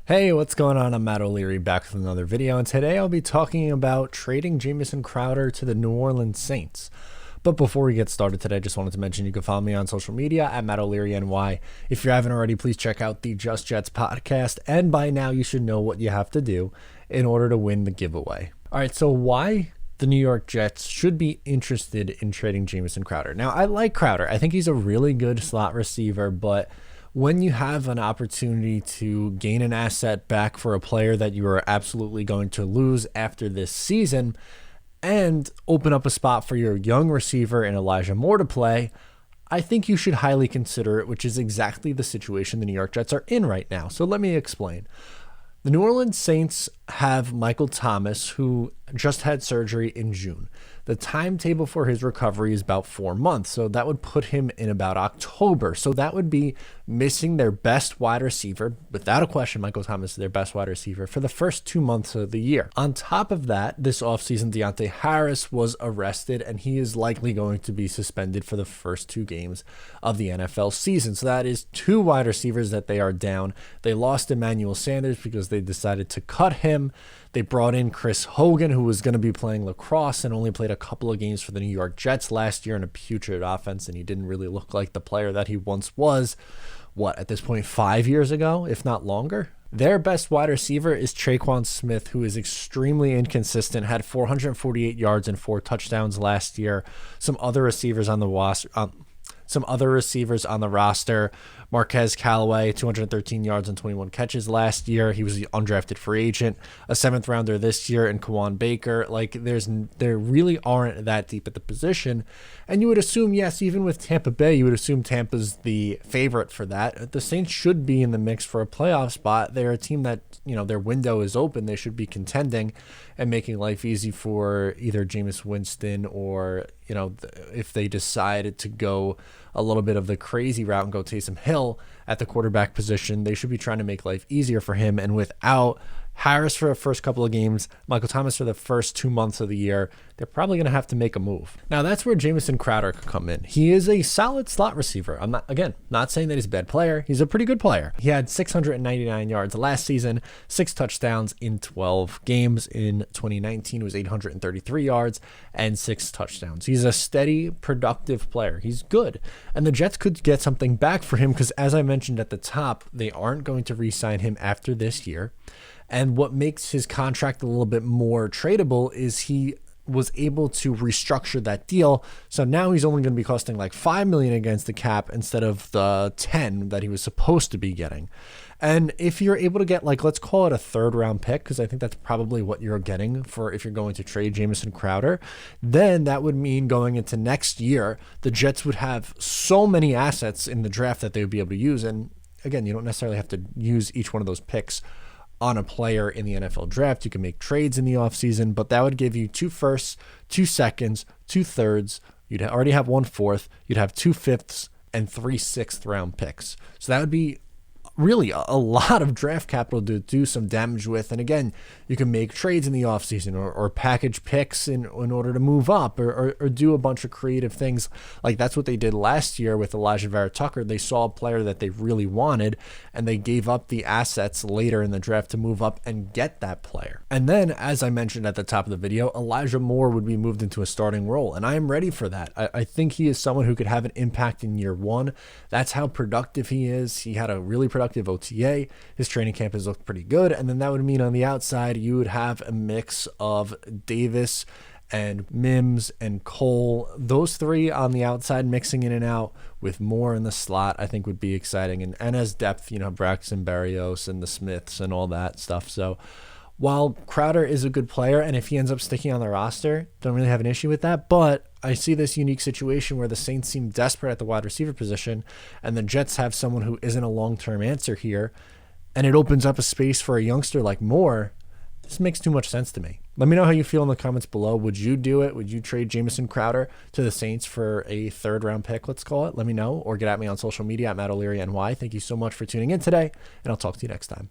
Hey, what's going on? I'm Matt O'Leary back with another video, and today I'll be talking about trading Jamison Crowder to the New Orleans Saints. But before we get started today, I just wanted to mention you can follow me on social media at Matt O'Leary NY. If you haven't already, please check out the Just Jets podcast, and by now you should know what you have to do in order to win the giveaway. All right, so why the New York Jets should be interested in trading Jamison Crowder? Now, I like Crowder. I think he's a really good slot receiver, but when you have an opportunity to gain an asset back for a player that you are absolutely going to lose after this season and open up a spot for your young receiver and Elijah Moore to play, I think you should highly consider it, which is exactly the situation the New York Jets are in right now. So let me explain. The New Orleans Saints have Michael Thomas, who just had surgery in June. The timetable for his recovery is about 4 months, so that would put him in about October. So that would be missing their best wide receiver. Without a question, Michael Thomas is their best wide receiver for the first 2 months of the year. On top of that, this offseason, Deontay Harris was arrested, and he is likely going to be suspended for the first 2 games of the NFL season. So that is 2 wide receivers that they are down. They lost Emmanuel Sanders because they decided to cut him. They brought in Chris Hogan, who was going to be playing lacrosse and only played a couple of games for the New York Jets last year in a putrid offense, and he didn't really look like the player that he once was, at this point, 5 years ago, if not longer? Their best wide receiver is Traquan Smith, who is extremely inconsistent, had 448 yards and 4 touchdowns last year. Some other receivers on the roster, Marquez Callaway, 213 yards and 21 catches last year. He was the undrafted free agent, a 7th rounder this year, and Kawan Baker. There really aren't that deep at the position. And you would assume, yes, even with Tampa Bay, you would assume Tampa's the favorite for that. The Saints should be in the mix for a playoff spot. They're a team that, their window is open. They should be contending and making life easy for either Jameis Winston or, if they decided to go a little bit of the crazy route and go Taysom Hill at the quarterback position, they should be trying to make life easier for him. And without Harris for the first couple of games, Michael Thomas for the first 2 months of the year, they're probably going to have to make a move. Now, that's where Jamison Crowder could come in. He is a solid slot receiver. I'm not saying that he's a bad player. He's a pretty good player. He had 699 yards last season, 6 touchdowns in 12 games. In 2019, it was 833 yards and 6 touchdowns. He's a steady, productive player. He's good. And the Jets could get something back for him because, as I mentioned at the top, they aren't going to re-sign him after this year. And what makes his contract a little bit more tradable is he was able to restructure that deal. So now he's only going to be costing like $5 million against the cap instead of the 10 that he was supposed to be getting. And if you're able to get, let's call it a 3rd round pick, because I think that's probably what you're getting for if you're going to trade Jamison Crowder, then that would mean going into next year, the Jets would have so many assets in the draft that they would be able to use. And again, you don't necessarily have to use each one of those picks on a player in the NFL draft. You can make trades in the offseason, but that would give you 2 firsts, 2 seconds, 2 thirds. You'd already have 1 fourth. You'd have 2 fifths and 3 sixth round picks. So that would be really a lot of draft capital to do some damage with. And again, you can make trades in the offseason or package picks in order to move up or do a bunch of creative things. Like that's what they did last year with Elijah Vera Tucker. They saw a player that they really wanted and they gave up the assets later in the draft to move up and get that player. And then, as I mentioned at the top of the video, Elijah Moore would be moved into a starting role. And I am ready for that. I think he is someone who could have an impact in year 1. That's how productive he is. He had a really productive OTA. His training camp has looked pretty good. And then that would mean on the outside, you would have a mix of Davis and Mims and Cole. Those 3 on the outside mixing in and out with Moore in the slot, I think would be exciting. And as depth, Braxton Berrios and the Smiths and all that stuff. So while Crowder is a good player, and if he ends up sticking on the roster, don't really have an issue with that. But I see this unique situation where the Saints seem desperate at the wide receiver position, and the Jets have someone who isn't a long-term answer here, and it opens up a space for a youngster like Moore. This makes too much sense to me. Let me know how you feel in the comments below. Would you do it? Would you trade Jamison Crowder to the Saints for a 3rd round pick, let's call it? Let me know, or get at me on social media at Matt O'Leary NY. Thank you so much for tuning in today, and I'll talk to you next time.